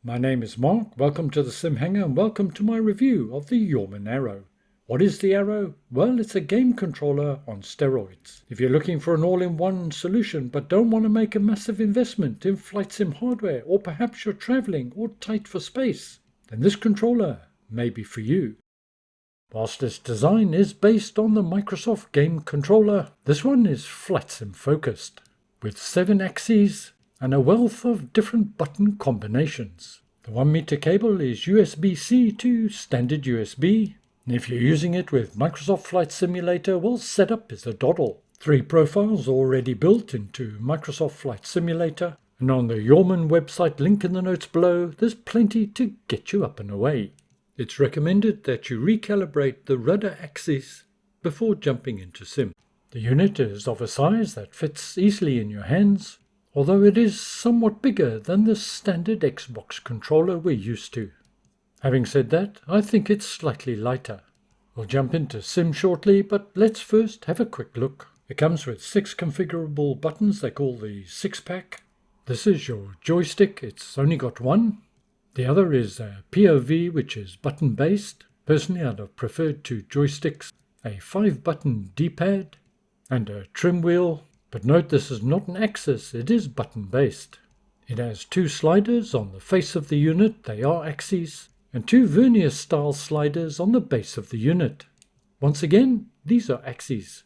My name is Mark, welcome to the Simhanger and welcome to my review of the Yawman Arrow. What is the Arrow? Well, it's a game controller on steroids. If you're looking for an all-in-one solution but don't want to make a massive investment in flight sim hardware, or perhaps you're traveling or tight for space, then this controller may be for you. Whilst its design is based on the Microsoft game controller, this one is flight sim focused, with 7 axes and a wealth of different button combinations. The 1 meter cable is USB-C to standard USB, and if you're using it with Microsoft Flight Simulator, well, setup is a doddle. 3 profiles already built into Microsoft Flight Simulator, and on the Yawman website link in the notes below, there's plenty to get you up and away. It's recommended that you recalibrate the rudder axis before jumping into sim. The unit is of a size that fits easily in your hands, although it is somewhat bigger than the standard Xbox controller we're used to. Having said that, I think it's slightly lighter. We'll jump into sim shortly, but let's first have a quick look. It comes with 6 configurable buttons they call the 6-pack. This is your joystick, it's only got one. The other is a POV, which is button-based. Personally, I'd have preferred 2 joysticks, a 5-button D-pad, and a trim wheel. But note, this is not an axis, it is button-based. It has 2 sliders on the face of the unit, they are axes, and 2 vernier-style sliders on the base of the unit. Once again, these are axes.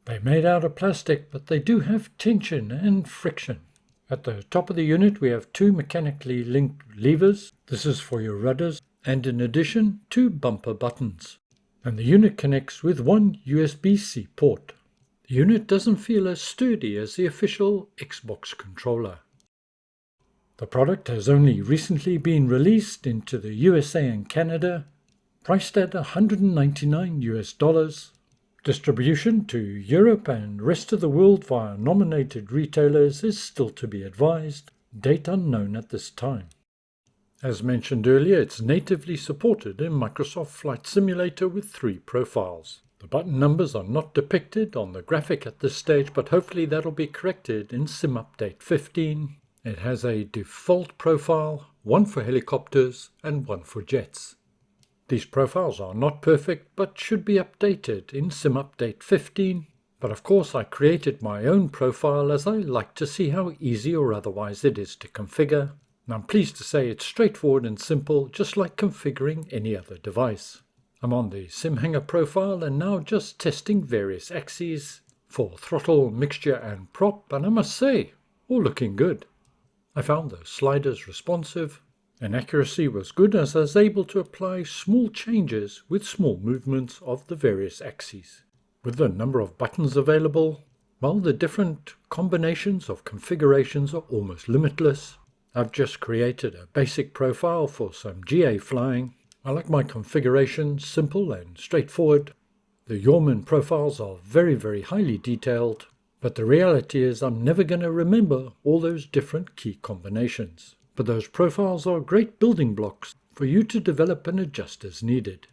They're made out of plastic, but they do have tension and friction. At the top of the unit we have 2 mechanically linked levers. This is for your rudders, and in addition 2 bumper buttons. And the unit connects with 1 USB-C port. The unit doesn't feel as sturdy as the official Xbox controller. The product has only recently been released into the USA and Canada, priced at $199. Distribution to Europe and rest of the world via nominated retailers is still to be advised, date unknown at this time. As mentioned earlier, it's natively supported in Microsoft Flight Simulator with 3 profiles. The button numbers are not depicted on the graphic at this stage, but hopefully that'll be corrected in Sim Update 15. It has a default profile, 1 for helicopters and 1 for jets. These profiles are not perfect, but should be updated in Sim Update 15. But of course I created my own profile as I like to see how easy or otherwise it is to configure. And I'm pleased to say it's straightforward and simple, just like configuring any other device. I'm on the Simhanger profile and now just testing various axes for throttle, mixture and prop, and I must say, all looking good. I found the sliders responsive, and accuracy was good as I was able to apply small changes with small movements of the various axes. With the number of buttons available, well, the different combinations of configurations are almost limitless. I've just created a basic profile for some GA flying. I like my configuration simple and straightforward. The Yawman profiles are very highly detailed, but the reality is I'm never going to remember all those different key combinations. But those profiles are great building blocks for you to develop and adjust as needed.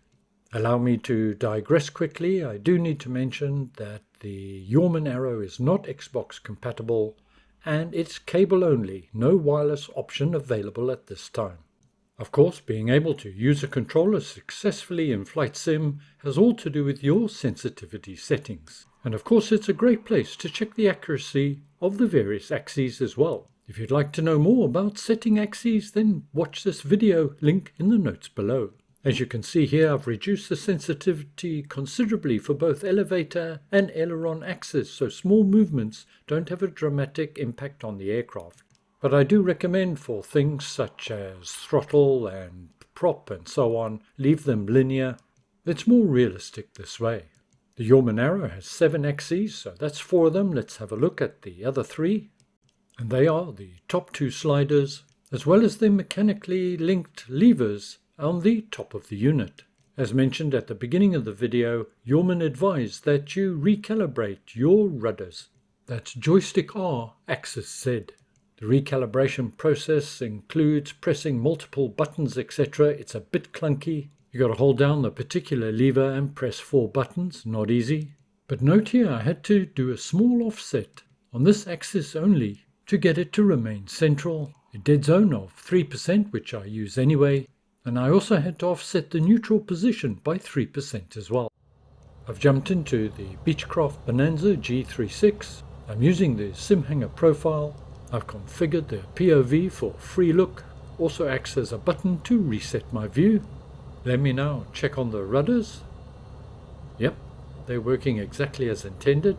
Allow me to digress quickly. I do need to mention that the Yawman Arrow is not Xbox compatible and it's cable only, no wireless option available at this time. Of course, being able to use a controller successfully in Flight Sim has all to do with your sensitivity settings. And of course it's a great place to check the accuracy of the various axes as well. If you'd like to know more about setting axes, then watch this video, link in the notes below. As you can see here, I've reduced the sensitivity considerably for both elevator and aileron axes, so small movements don't have a dramatic impact on the aircraft. But I do recommend for things such as throttle and prop and so on, leave them linear. It's more realistic this way. The Yawman Arrow has 7 axes, so that's 4 of them. Let's have a look at the other 3. And they are the top 2 sliders, as well as the mechanically linked levers on the top of the unit. As mentioned at the beginning of the video, Yawman advised that you recalibrate your rudders. That's joystick R, axis Z. The recalibration process includes pressing multiple buttons, etc. It's a bit clunky. You got to hold down the particular lever and press 4 buttons, not easy. But note here I had to do a small offset on this axis only to get it to remain central. a dead zone of 3%, which I use anyway, and I also had to offset the neutral position by 3% as well. I've jumped into the Beechcraft Bonanza G36. I'm using the Simhanger Profile. I've configured the POV for free look, also acts as a button to reset my view. Let me now check on the rudders. Yep, they're working exactly as intended.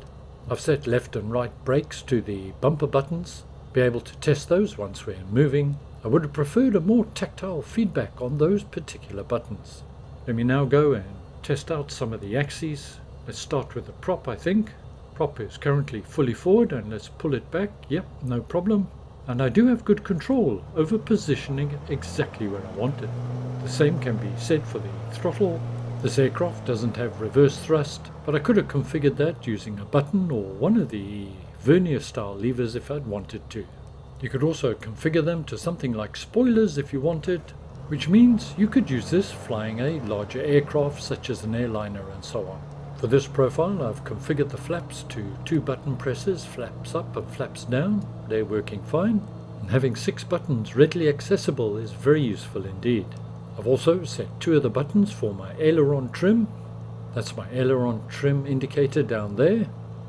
I've set left and right brakes to the bumper buttons. Be able to test those once we're moving. I would have preferred a more tactile feedback on those particular buttons. Let me now go and test out some of the axes. Let's start with the prop, I think. Prop is currently fully forward, and let's pull it back. Yep, no problem. And I do have good control over positioning it exactly where I want it. The same can be said for the throttle. This aircraft doesn't have reverse thrust, but I could have configured that using a button or one of the vernier style levers if I'd wanted to. You could also configure them to something like spoilers if you wanted, which means you could use this flying a larger aircraft such as an airliner and so on. For this profile I've configured the flaps to 2 button presses, flaps up and flaps down. They're working fine, and having 6 buttons readily accessible is very useful indeed. I've also set 2 of the buttons for my aileron trim. That's my aileron trim indicator down there.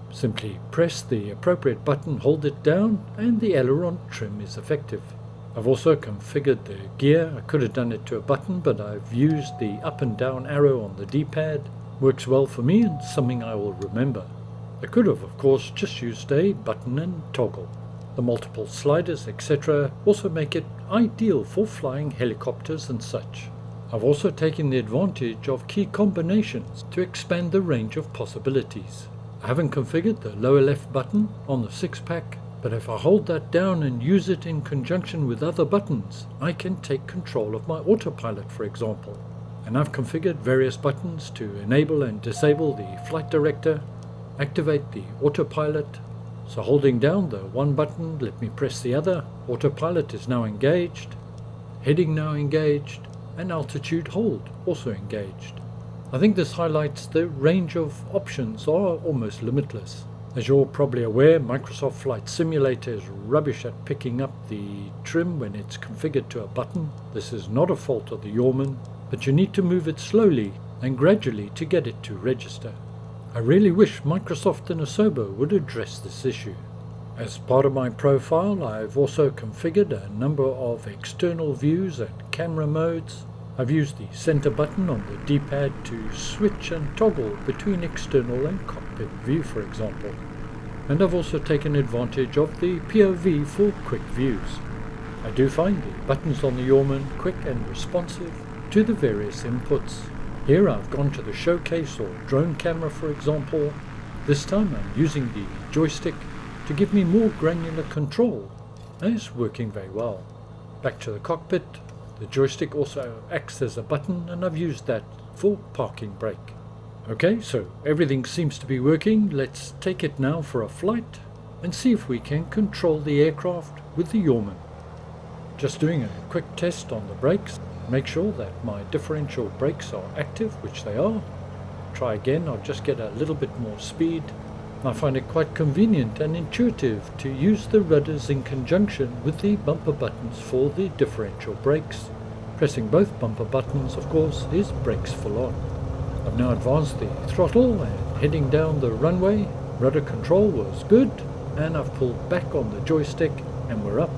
Simply press the appropriate button, hold it down, and the aileron trim is effective. I've also configured the gear. I could have done it to a button, but I've used the up and down arrow on the D-pad. Works well for me and something I will remember. I could have, of course, just used a button and toggle. The multiple sliders, etc. also make it ideal for flying helicopters and such. I've also taken the advantage of key combinations to expand the range of possibilities. I haven't configured the lower left button on the 6-pack, but if I hold that down and use it in conjunction with other buttons, I can take control of my autopilot, for example. And I've configured various buttons to enable and disable the flight director, activate the autopilot. So holding down the one button, let me press the other. Autopilot is now engaged, heading now engaged, and altitude hold also engaged. I think this highlights the range of options are almost limitless. As you're probably aware, Microsoft Flight Simulator is rubbish at picking up the trim when it's configured to a button. This is not a fault of the Yawman, but you need to move it slowly and gradually to get it to register. I really wish Microsoft and Asobo would address this issue. As part of my profile, I've also configured a number of external views and camera modes. I've used the center button on the D-pad to switch and toggle between external and cockpit view, for example. And I've also taken advantage of the POV for quick views. I do find the buttons on the Yawman quick and responsive to the various inputs. Here I've gone to the showcase or drone camera, for example. This time I'm using the joystick to give me more granular control, and it's working very well. Back to the cockpit. The joystick also acts as a button, and I've used that for parking brake. Okay, so everything seems to be working. Let's take it now for a flight and see if we can control the aircraft with the Yawman. Just doing a quick test on the brakes. Make sure that my differential brakes are active, which they are. Try again, I'll just get a little bit more speed. I find it quite convenient and intuitive to use the rudders in conjunction with the bumper buttons for the differential brakes. Pressing both bumper buttons, of course, is brakes full on. I've now advanced the throttle and heading down the runway. Rudder control was good, and I've pulled back on the joystick and we're up.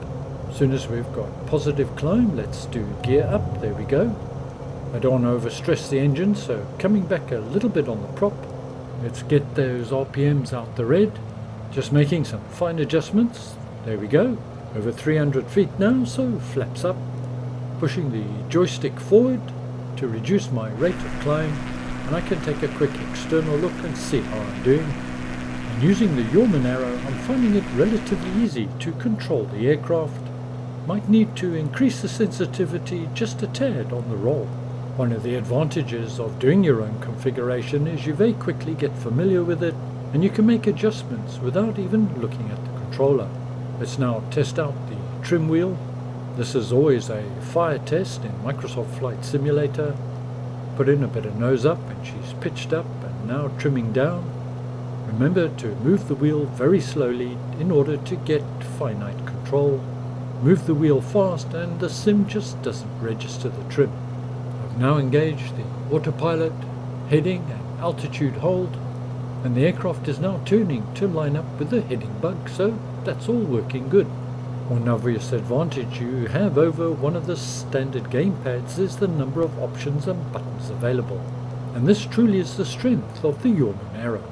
As soon as we've got positive climb, let's do gear up. There we go. I don't want to overstress the engine, so coming back a little bit on the prop. Let's get those RPMs out the red. Just making some fine adjustments. There we go. Over 300 feet now, so flaps up. Pushing the joystick forward to reduce my rate of climb, and I can take a quick external look and see how I'm doing. And using the Yawman Arrow, I'm finding it relatively easy to control the aircraft. Might need to increase the sensitivity just a tad on the roll. One of the advantages of doing your own configuration is you very quickly get familiar with it, and you can make adjustments without even looking at the controller. Let's now test out the trim wheel. This is always a fire test in Microsoft Flight Simulator. Put in a bit of nose up and she's pitched up and now trimming down. Remember to move the wheel very slowly in order to get finite control. move the wheel fast and the sim just doesn't register the trim. I've now engaged the autopilot, heading and altitude hold, and the aircraft is now turning to line up with the heading bug, so that's all working good. One obvious advantage you have over one of the standard gamepads is the number of options and buttons available, and this truly is the strength of the Yawman Arrow.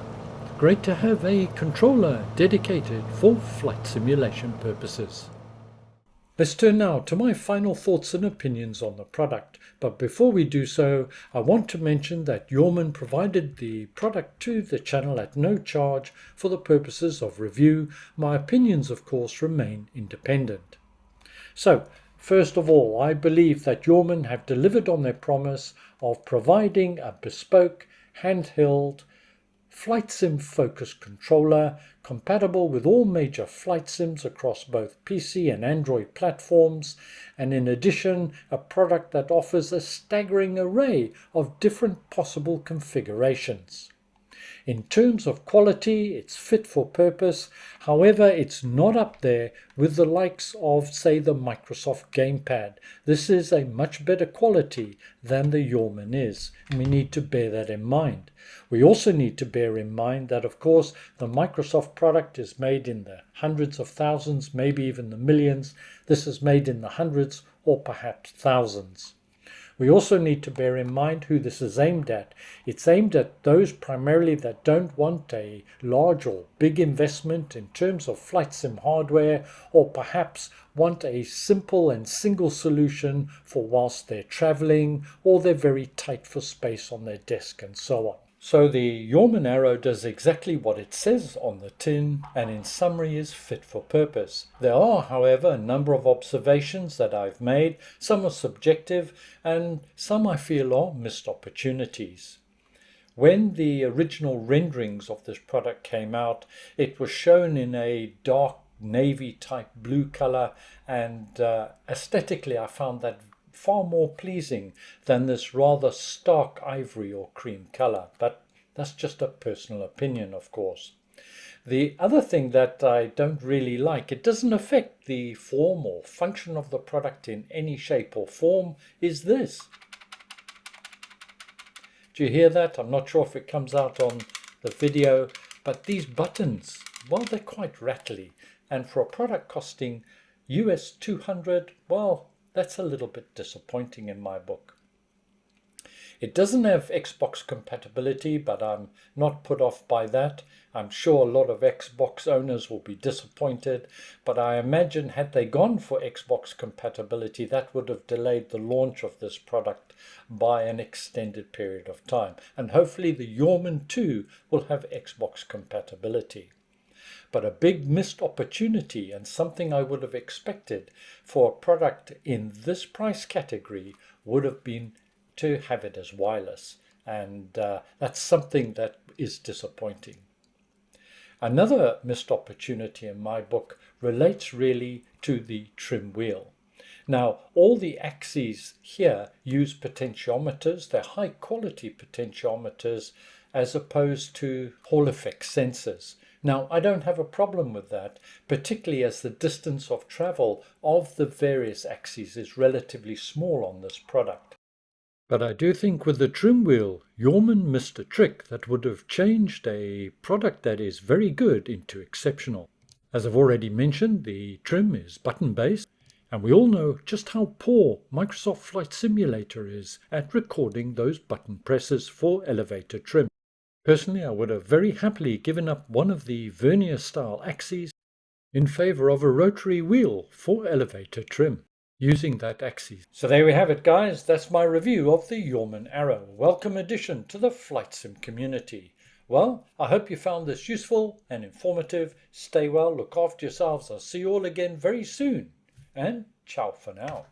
Great to have a controller dedicated for flight simulation purposes. Let's turn now to my final thoughts and opinions on the product, but before we do so, I want to mention that Yawman provided the product to the channel at no charge for the purposes of review. My opinions, of course, remain independent. So, first of all, I believe that Yawman have delivered on their promise of providing a bespoke, handheld, flight sim focused controller compatible with all major flight sims across both PC and Android platforms, and in addition a product that offers a staggering array of different possible configurations. In terms of quality, it's fit for purpose. However, it's not up there with the likes of, say, the Microsoft Gamepad. This is a much better quality than the Yawman is, and we need to bear that in mind. We also need to bear in mind that, of course, the Microsoft product is made in the hundreds of thousands, maybe even the millions. This is made in the hundreds or perhaps thousands. We also need to bear in mind who this is aimed at. It's aimed at those primarily that don't want a large or big investment in terms of flight sim hardware, or perhaps want a simple and single solution for whilst they're traveling, or they're very tight for space on their desk and so on. So the Yawman Arrow does exactly what it says on the tin, and in summary is fit for purpose. There are, however, a number of observations that I've made. Some are subjective and some I feel are missed opportunities. When the original renderings of this product came out, it was shown in a dark navy type blue color, and aesthetically I found that far more pleasing than this rather stark ivory or cream color, but that's just a personal opinion, of course. The other thing that I don't really like, it doesn't affect the form or function of the product in any shape or form, is this. Do you hear that? I'm not sure if it comes out on the video, but these buttons, well, they're quite rattly, and for a product costing US 200, well, that's a little bit disappointing in my book. It doesn't have Xbox compatibility, but I'm not put off by that. I'm sure a lot of Xbox owners will be disappointed, but I imagine had they gone for Xbox compatibility, that would have delayed the launch of this product by an extended period of time. And hopefully the Yawman 2 will have Xbox compatibility. But a big missed opportunity, and something I would have expected for a product in this price category, would have been to have it as wireless, and that's something that is disappointing. Another missed opportunity in my book relates really to the trim wheel. Now, all the axes here use potentiometers. They're high quality potentiometers as opposed to Hall effect sensors. Now, I don't have a problem with that, particularly as the distance of travel of the various axes is relatively small on this product. But I do think with the trim wheel, Yawman missed a trick that would have changed a product that is very good into exceptional. As I've already mentioned, the trim is button-based, and we all know just how poor Microsoft Flight Simulator is at recording those button presses for elevator trim. Personally, I would have very happily given up one of the vernier-style axes in favor of a rotary wheel for elevator trim, using that axis. So there we have it, guys. That's my review of the Yawman Arrow. Welcome addition to the Flight Sim community. Well, I hope you found this useful and informative. Stay well, look after yourselves. I'll see you all again very soon. And ciao for now.